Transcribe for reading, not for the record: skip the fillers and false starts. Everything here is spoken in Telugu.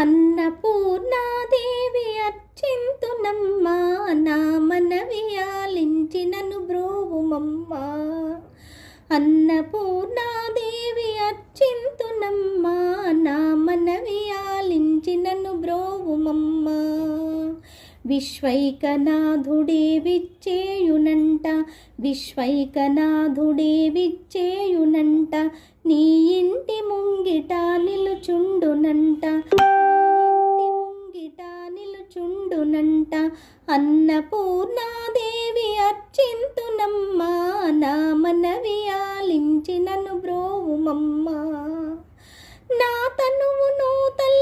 అన్నపూర్ణాదేవి అర్చింతునమ్మా, నా మనవి ఆలించి నన్ను బ్రోవుమమ్మా. అన్నపూర్ణాదేవి అర్చింతునమ్మా, నా మనవి ఆలించి నన్ను బ్రోవుమమ్మా. విశ్వైకనాథుడే విచ్చేయునంట, విశ్వైకనాథుడే విచ్చేయునంట, నీ ఇంటి ముంగిట నిలుచుండునంట, ముంగిట నిలుచుండునంట. అన్నపూర్ణాదేవి అర్చింతునమ్మా, నా మనవి ఆలించి నన్ను బ్రోవుమమ్మా. నా తనువు నూతల